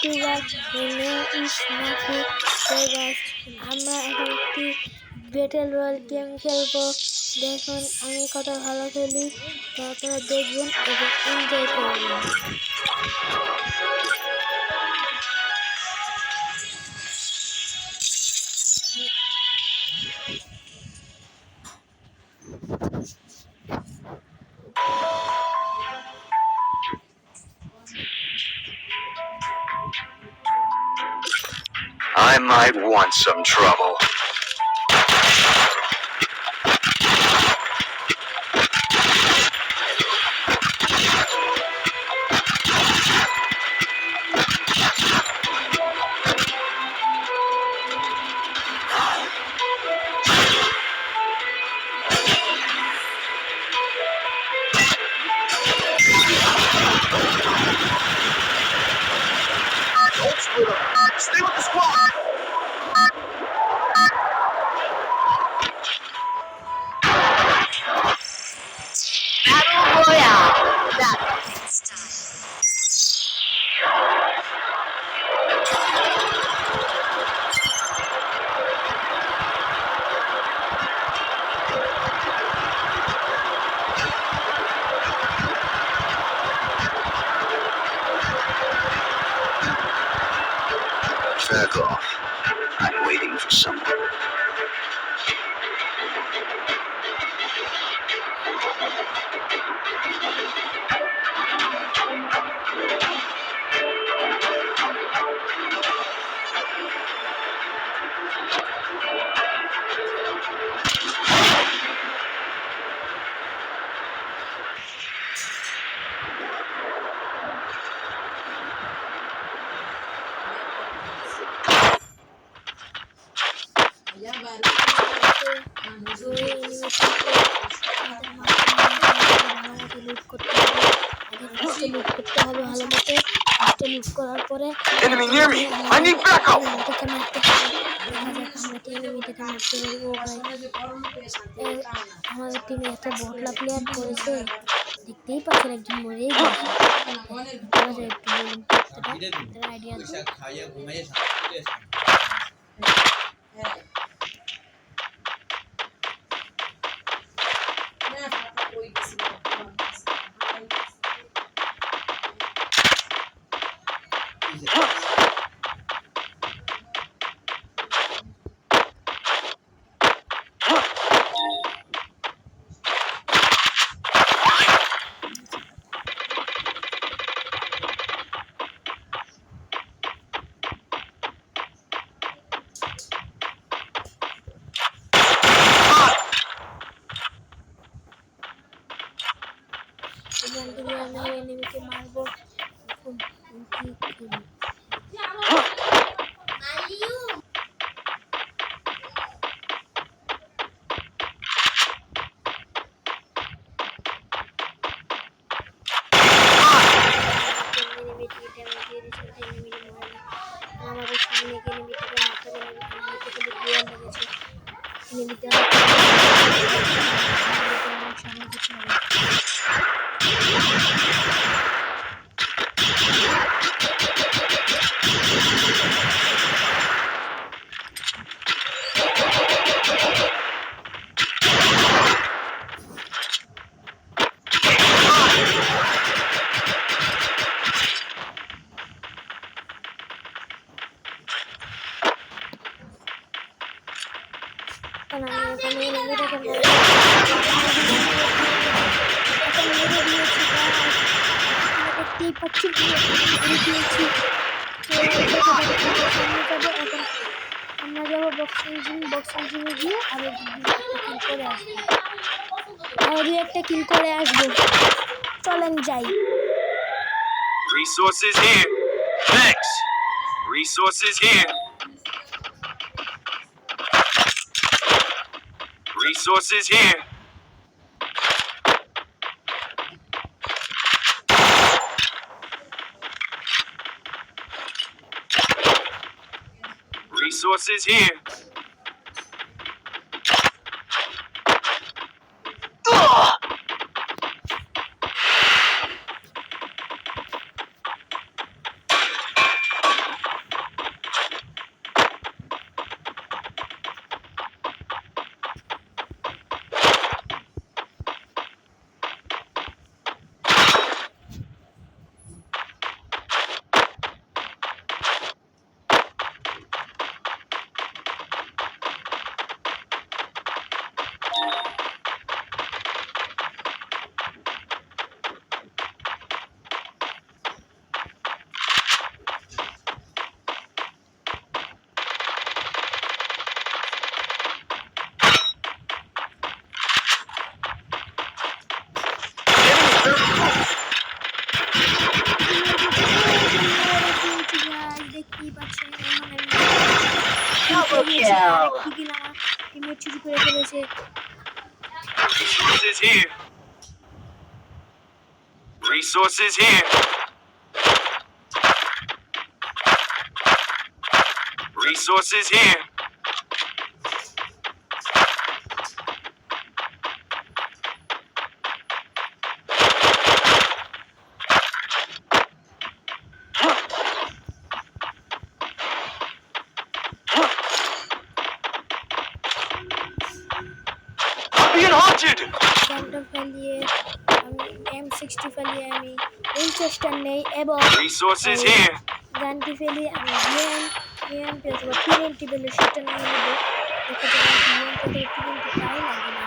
YouTuber ইসমাকু। তো guys আমরা এখন একটি ব্যাটেল রয়্যাল গেম খেলবো। দেখুন আমি কত ভালো খেলি, তো আপনারা দেখবেন এবং এনজয় করবেন। I might want some trouble. Don't split up. Stay with the squad. Battle Royale. That's Back off. I'm waiting for someone. লুট করতে হবে ভালো মতো। লুট করার পরে Enemy near me. I need backup. এনিমিটাকে মারতে হবে। দেখা যাক আমরা কি এনিমিটাকে মারতে পারবো। আমাদের টিমে একটা বটলা প্লেয়ার করেছে, দেখতেই পাচ্ছেন একজন মরেই গেছে। একটু বলুন আইডিয়া এনিমিকে মারবো। আমাদের সামনে এনিমিটাকে মারতে গেলে এনিমিটাকে দেওয়ার লেগেছে। এনিমিটা সামনে যেতে হবে। আমরা যাবো বক্সিং জিমে গিয়ে আরো দুই একটা কিল করে আসবো। চলেন যাই। Resources here. Thanks. Resources here. Resources here. Resources here. পাচ্ছেন এখন আমি Double দিয়েছি kill. আরেকটি কিল আমার টিমমেট চুরি করে ফেলেছে। Resources here. Resources here. Resources here. I'm being hunted. গানটা ফেলিয়ে আমি M60 ফেলিয়ে আমি উইনচেস্টার নেই এবং Resources here. গানটি ফেলিয়ে আমি UMP অথবা TNT পেলে সেটা নিয়ে নেবো। দেখা যাক আমি UMP অথবা TNT পাই নাকি না।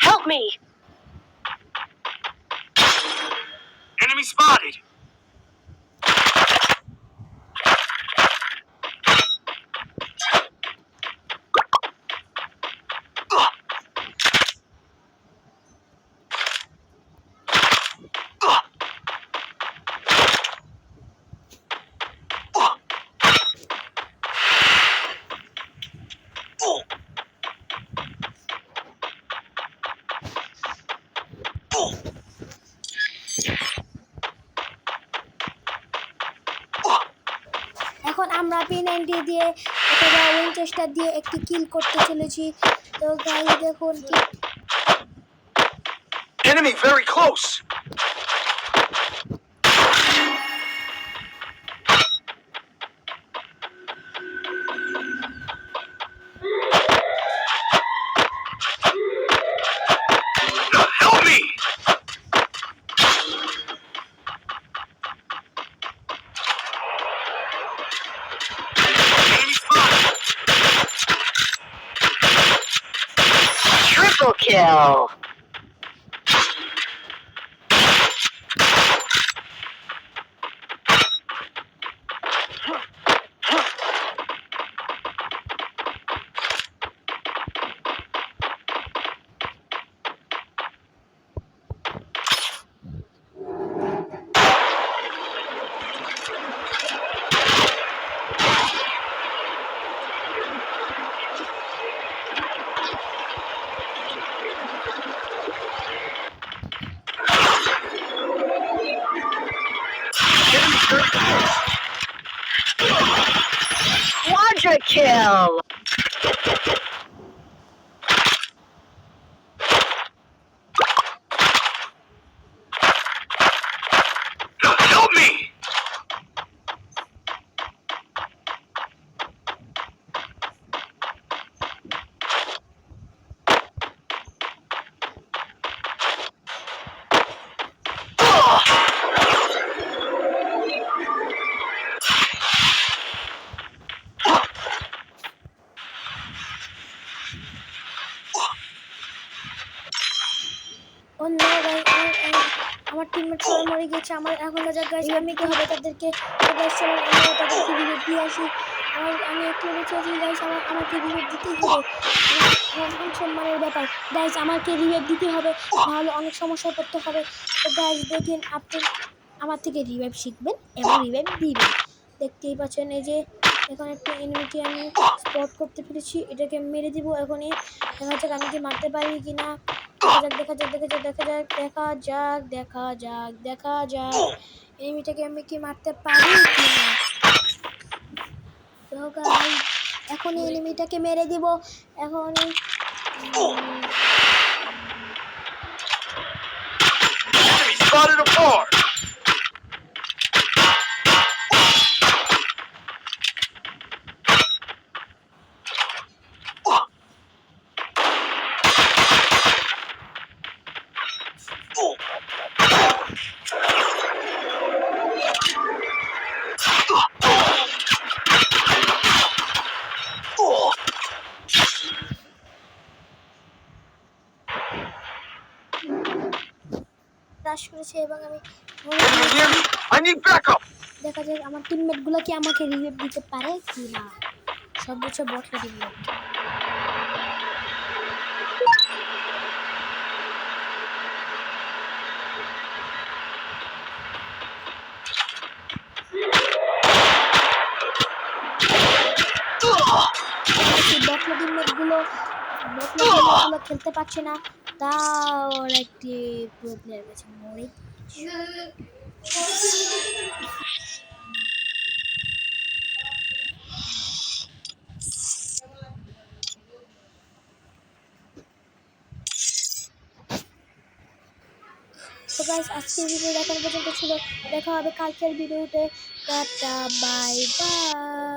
Help me. Enemy spotted. এখন আমরা P90 দিয়ে অথবা উইনচেস্টার দিয়ে একটি কিল করতে চলেছি। তো গাইস দেখুন কি Enemy very close. Help me. Enemy spotted. Triple kill. Quadra kill. Help me. অন্য আমার টিমমেট সবাই মরে গেছে। আমার এখন বাজার গাইস আমি কি হবে তাদেরকে গাইস চলো আমরা তাদেরকে রিভিউ দিয়ে আসি। আমি একটু বেঁচে আছি গাইস আমাকে রিভিউ দিতেই হবে। আমার সম্মানের ব্যাপার গাইস আমাকে রিভিউ দিতে হবে, নাহলে অনেক সমস্যায় পড়তে হবে। তো গাইস দেখেন আপনি আমার থেকে রিভাইভ শিখবেন এবং রিভাইভ দিবেন। দেখতেই পাচ্ছেন এই যে এখন একটা এনিমিকে আমি স্পট করতে পেরেছি, এটাকে মেরে দিব এখনই। দেখা যাক আমি কি মারতে পারি কিনা। দেখা যাক এনিমিটাকে আমি কি মারতে পারি কিনা। তো গাইস এখন এনিমিটাকে মেরে দিব এখনই। spotted apart. ক্রাশ করেছে এবং আমি Can you hear me? I need backup. দেখা যাক আমার টিমমেটগুলো কি আমাকে রিভাইভ দিতে পারে কি না। সব হচ্ছে বটলা টিমমেট। বটলা টিমমেটগুলো খেলতে পারছে না, তা ওর একটি প্রো প্লেয়ার গেছে মরে। তো গাইস আজকের ভিডিও দেখার পর্যন্ত ছিল, দেখা হবে কালকের ভিডিওতে। Tata bye bye.